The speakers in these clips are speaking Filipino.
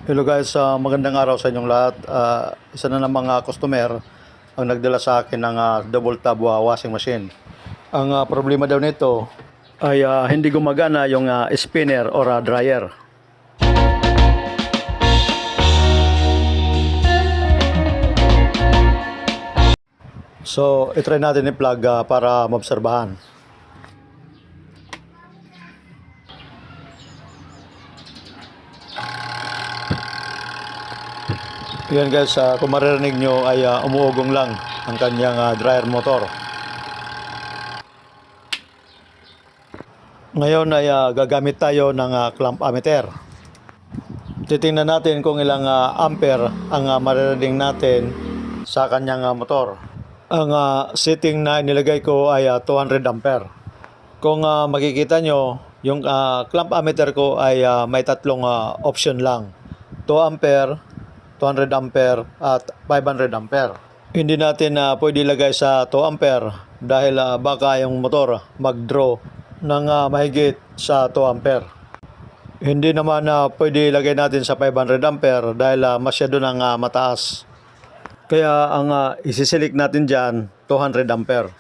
Hello guys, magandang araw sa inyong lahat. Isa na ng mga customer ang nagdala sa akin ng double tub washing machine. Ang problema daw nito ay hindi gumagana yung spinner or dryer. So, itry natin i-plug para maobserbahan. Yan guys, kung maririnig nyo ay umuugong lang ang kanyang dryer motor. Ngayon ay gagamit tayo ng clamp ammeter. Titingnan natin kung ilang ampere ang maririnig natin sa kanyang motor. Ang setting na inilagay ko ay 200 ampere. Kung makikita nyo, yung clamp ammeter ko ay may tatlong option lang. 2 ampere, 200 ampere at 500 ampere. Hindi natin pwede ilagay sa 2 ampere dahil baka yung motor mag-draw ng mahigit sa 2 ampere. Hindi naman pwede ilagay natin sa 500 ampere dahil masyado nang mataas. Kaya ang isisilik natin dyan 200 ampere.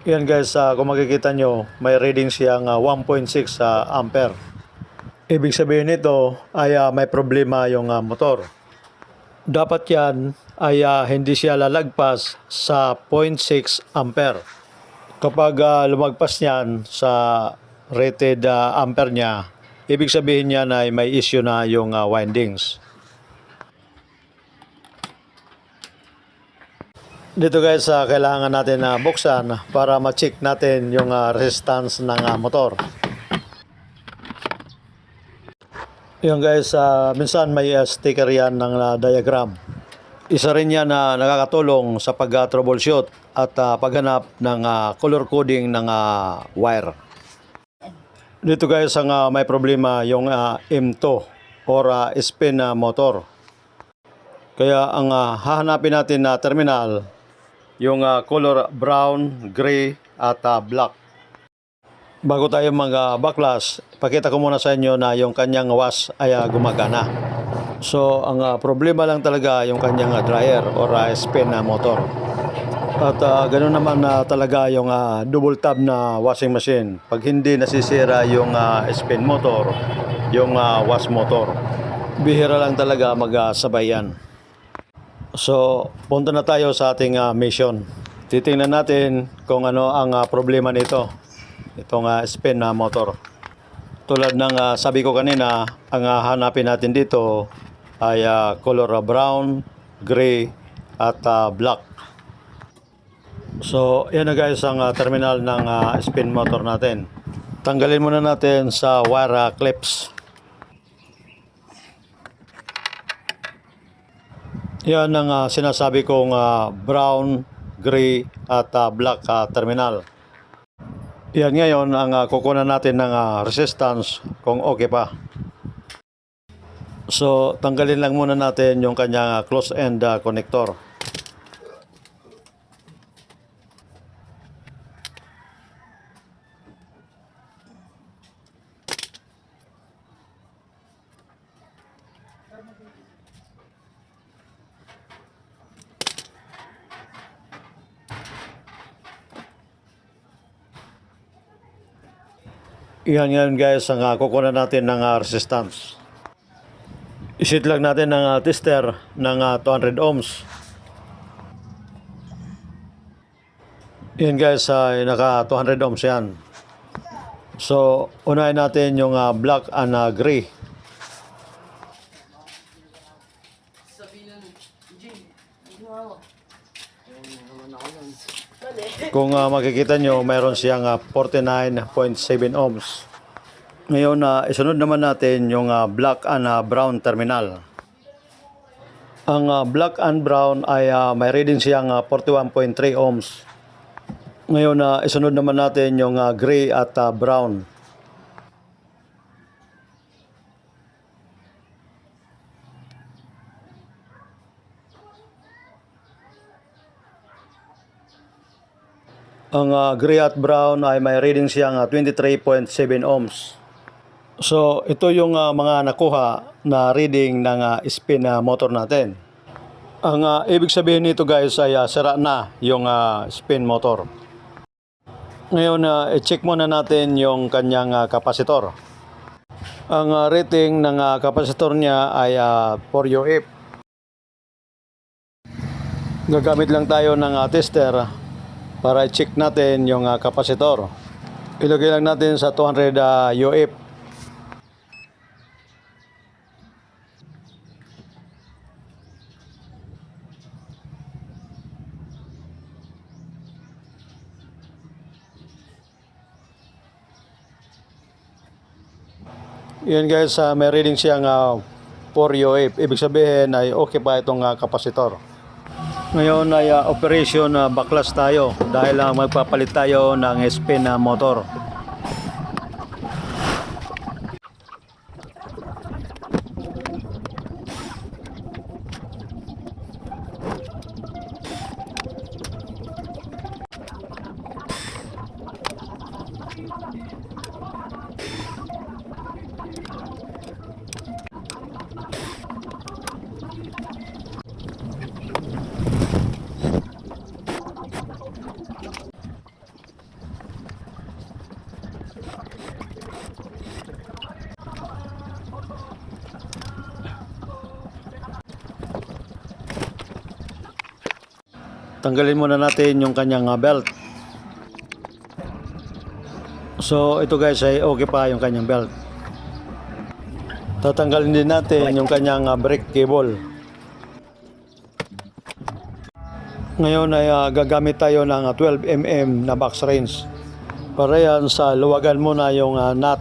Yan guys, kung makikita nyo, may reading siyang 1.6 ampere. Ibig sabihin nito ay may problema yung motor. Dapat yan ay hindi siya lalagpas sa 0.6 ampere. Kapag lumagpas niyan sa rated ampere niya, ibig sabihin niya na may issue na yung windings. Dito guys, kailangan natin buksan para ma-check natin yung resistance ng motor. Yung guys, minsan may sticker yan ng diagram. Isa rin yan na nakakatulong sa pag-troubleshoot at paghanap ng color coding ng wire. Dito guys, ang may problema yung M2 or spin motor. Kaya ang hahanapin natin na terminal, yung color brown, gray at black. Bago tayo mag-backlash, pakita ko muna sa inyo na yung kanyang wash ay gumagana. So, ang problema lang talaga yung kanyang dryer or spin motor. At ganoon naman talaga yung double tub na washing machine. Pag hindi nasisira yung spin motor, yung wash motor, bihira lang talaga magsabay yan. So, punta na tayo sa ating mission. Titingnan natin kung ano ang problema nito. Itong spin motor. Tulad ng sabi ko kanina, ang hanapin natin dito ay color brown, gray at black. So, yan na guys ang terminal ng spin motor natin. Tanggalin muna natin sa wire clips. Yan ang sinasabi kong brown, gray at black terminal. Yan ngayon ang kukunan natin ng resistance kung okay pa. So tanggalin lang muna natin yung kanyang close end connector. Yan ngayon guys ang kukunan natin ng resistance. Isit lang natin ng tester ng 200 ohms. Yan guys, naka 200 ohms yan. So unahin natin yung black and gray. Kung makikita nyo, mayroon siyang 49.7 ohms. Ngayon, isunod naman natin yung black and brown terminal. Ang black and brown ay may reading siyang 41.3 ohms. Ngayon, isunod naman natin yung gray at brown. Ang gray at brown ay may reading siyang 23.7 ohms. So ito yung mga nakuha na reading ng spin motor natin. Ang ibig sabihin nito guys ay sira na yung spin motor. Ngayon i-check muna natin yung kanyang kapasitor. Ang rating ng kapasitor niya ay 4 UF. Gagamit lang tayo ng tester para i-check natin yung kapasitor. Ilagay lang natin sa 200 UF. Yan guys, may reading siyang 4 UF. Ibig sabihin ay okay pa itong kapasitor. Ngayon ay operation backlash tayo dahil magpapalit tayo ng spin motor. Tanggalin muna natin yung kanyang belt. So ito guys ay okay pa yung kanyang belt. Tatanggalin din natin yung kanyang brake cable. Ngayon ay gagamit tayo ng 12mm na box wrench. Para yan sa luwagan muna yung nut.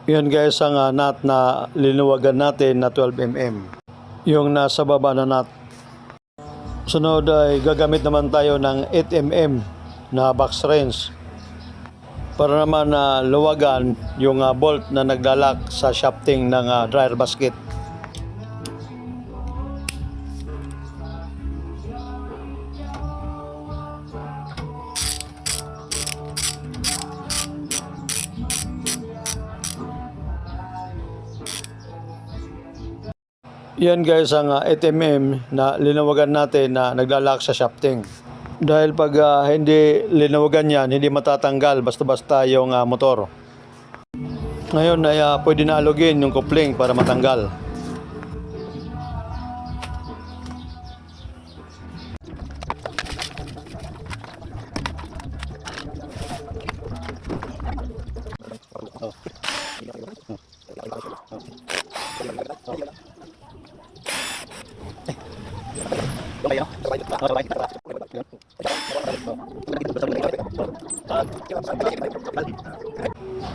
Yan guys ang nut na linuwagan natin na 12mm. Yung nasa baba na nut. Sunod ay gagamit naman tayo ng 8mm na box wrench. Para naman luwagan yung bolt na naglalak sa shafting ng dryer basket. Yan guys ang 8mm na linawagan natin na naglalak sa shafting. Dahil pag hindi linawagan yan, hindi matatanggal basta-basta yung motor. Ngayon ay pwede na alugin yung coupling para matanggal.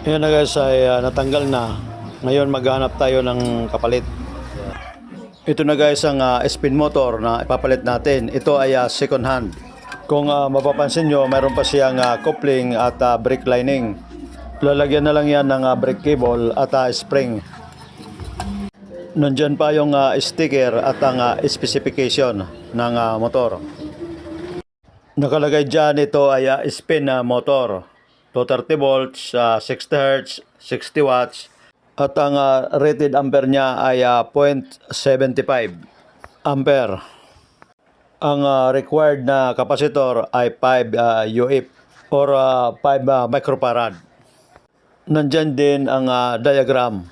Yan na guys ay natanggal na. Ngayon maghanap tayo ng kapalit. Ito na guys ang spin motor na ipapalit natin. Ito ay second hand. Kung mapapansin nyo, mayroon pa siyang coupling at brake lining. Lalagyan na lang yan ng brake cable at spring. Nandyan pa yung sticker at ang specification ng motor. Nakalagay dyan, ito ay spin motor. 230 volts, 60 Hz, 60 watts. At ang rated ampere niya ay 0.75 ampere. Ang required na kapasitor ay 5 UF or 5 microfarad. Nandyan din ang diagram.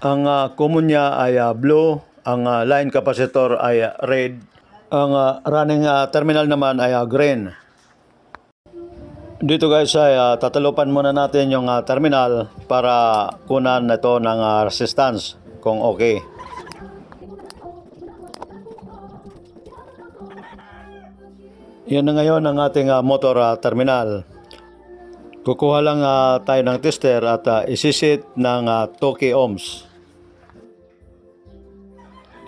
Ang common niya ay blue, ang line capacitor ay red, ang running terminal naman ay green. Dito guys ay tatalupan muna natin yung terminal para kunan ito ng resistance kung okay. Yan na ngayon ang ating motor terminal. Kukuha lang tayo ng tester at isisit ng 2K ohms.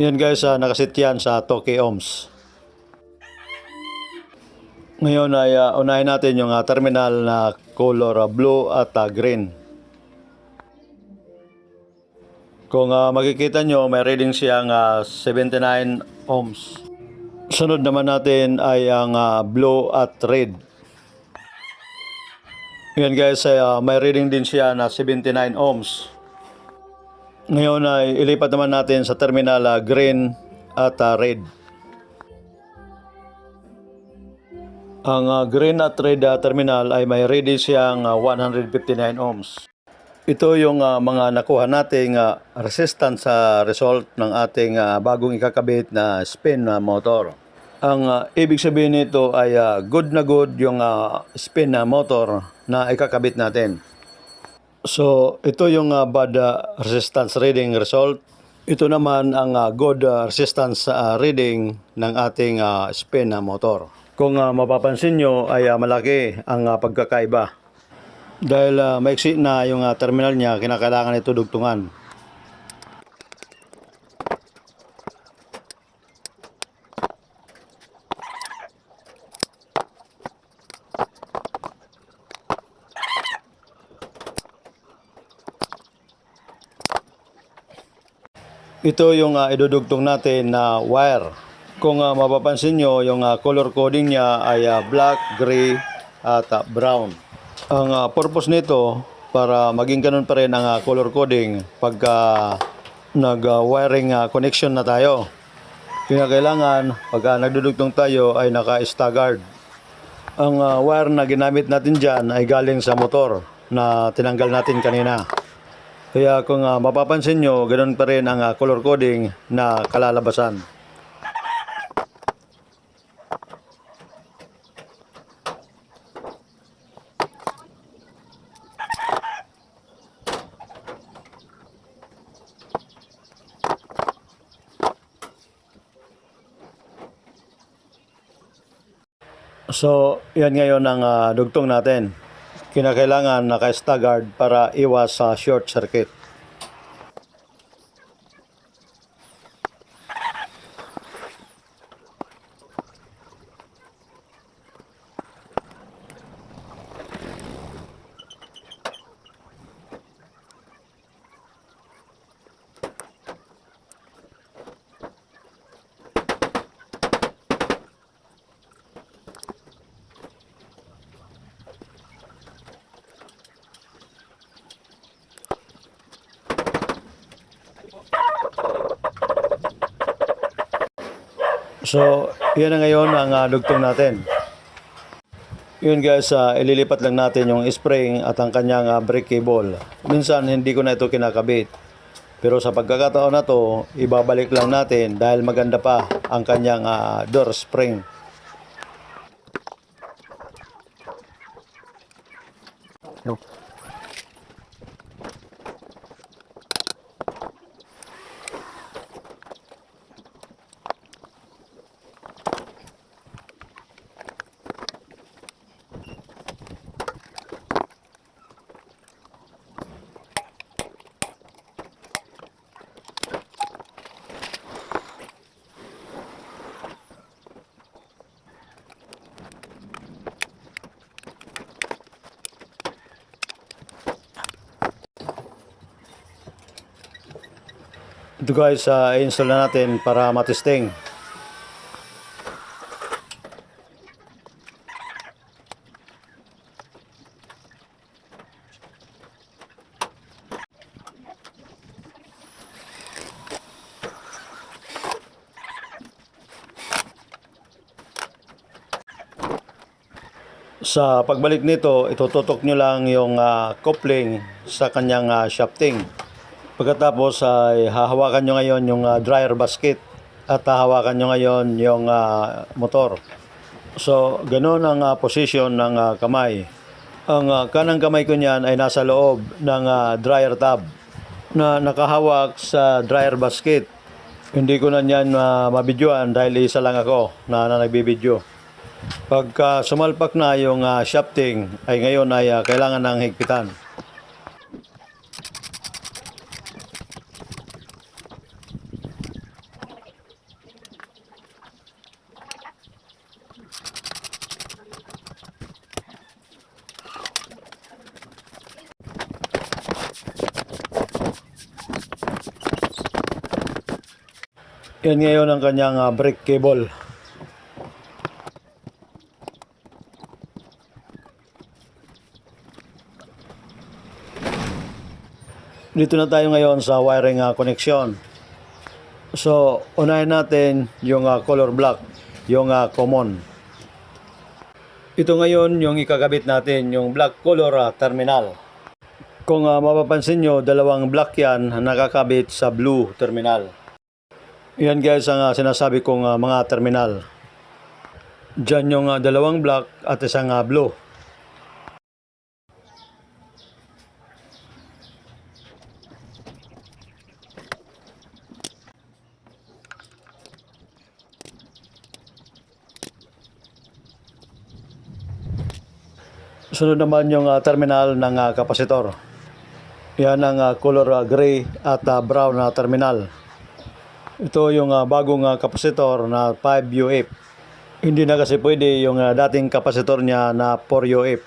Yan guys, nakasit yan sa 2K ohms. Ngayon ay unahin natin yung terminal na color blue at green. Kung makikita nyo, may reading siyang 79 ohms. Sunod naman natin ay ang blue at red. Yan guys, ay may reading din siya na 79 ohms. Ngayon ay ilipat naman natin sa terminal green at red. Ang green at red terminal ay may reading siyang 159 ohms. Ito yung mga nakuha nating resistance sa result ng ating bagong ikakabit na spin motor. Ang ibig sabihin nito ay good na good yung spin motor na ikakabit natin. So ito yung bad resistance reading result. Ito naman ang good resistance reading ng ating spin motor. Kung mapapansin nyo ay malaki ang pagkakaiba. Dahil maiksi na yung terminal niya, kinakailangan ito dugtungan. Ito yung idudugtong natin na wire. Kung mapapansin nyo, yung color coding niya ay black, gray at brown. Ang purpose nito para maging ganun pa rin ang color coding pagka nag-wiring connection na tayo. Kinakailangan pagka nagdudugtong tayo ay naka-staggered. Ang wire na ginamit natin dyan ay galing sa motor na tinanggal natin kanina. Kaya kung mapapansin nyo, ganun pa rin ang color coding na kalalabasan. So, yan ngayon ang dugtong natin. Kinakailangan naka-staggered para iwas sa short circuit. So, yan na ngayon ang dugtong natin. Yun guys, ililipat lang natin yung spring at ang kanyang brake cable. Minsan hindi ko na ito kinakabit. Pero sa pagkakataon na to, ibabalik lang natin dahil maganda pa ang kanyang door spring. No. Ito guys, i-install na natin para matesting. Sa pagbalik nito, itututok nyo lang yung coupling sa kanyang shafting. Pagkatapos ay hahawakan nyo ngayon yung dryer basket at hahawakan nyo ngayon yung motor. So, ganun ang position ng kamay. Ang kanang kamay ko niyan ay nasa loob ng dryer tab na nakahawak sa dryer basket. Hindi ko na niyan mabidyoan dahil isa lang ako na nagbibidyo. Pagka sumalpak na yung shafting ay ngayon ay kailangan ng higpitan. Yan ngayon ang kanyang brake cable. Dito na tayo ngayon sa wiring connection. So, unahin natin yung color block, yung common. Ito ngayon yung ikakabit natin, yung black color terminal. Kung mapapansin nyo, dalawang black yan nakakabit sa blue terminal. Yan guys ang sinasabi kong mga terminal. Diyan yung dalawang black at isang blue. Sunod naman yung terminal ng kapasitor. Yan ang color gray at brown na terminal. Ito yung bagong kapasitor na 5 UF. Hindi na kasi pwede yung dating kapasitor niya na 4 UF.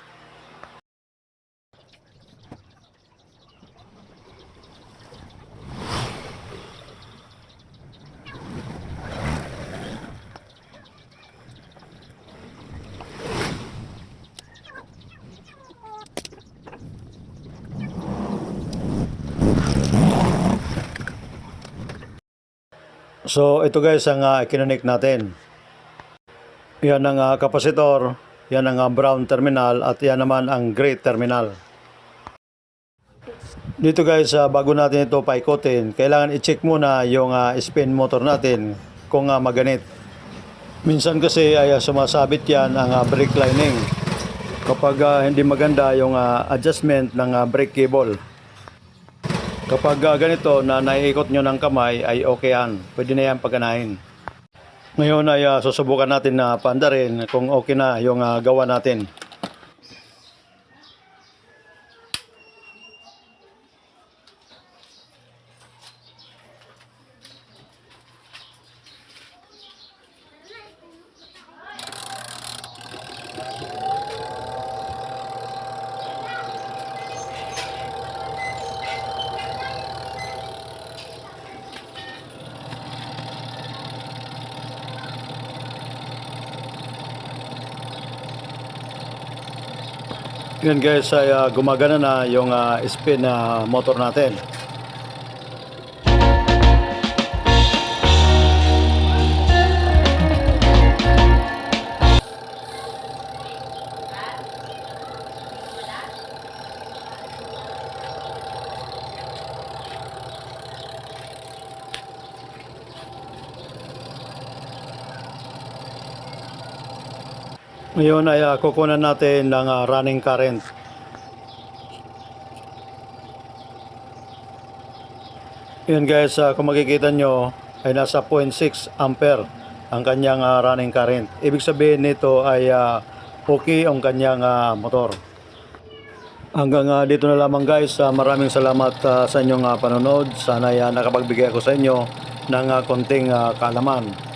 So ito guys ang kinonect natin. Yan ang kapasitor, yan ang brown terminal at yan naman ang gray terminal. Dito guys, bago natin ito paikotin, kailangan i-check muna yung spin motor natin kung maganit. Minsan kasi ay sumasabit yan ang brake lining kapag hindi maganda yung adjustment ng brake cable. Kapag ganito na naiikot nyo ng kamay ay okay yan. Pwede na yan paganahin. Ngayon ay susubukan natin na paandarin kung okay na yung gawa natin. Yan guys ay gumagana na yung spin motor natin. Ngayon ay kukunan natin ng running current. Yan guys, kung makikita nyo ay nasa 0.6 ampere ang kanyang running current. Ibig sabihin nito ay okay ang kanyang motor. Hanggang dito na lamang guys. Maraming salamat sa inyong panonood. Sana nakapagbigay ako sa inyo ng konting kaalaman.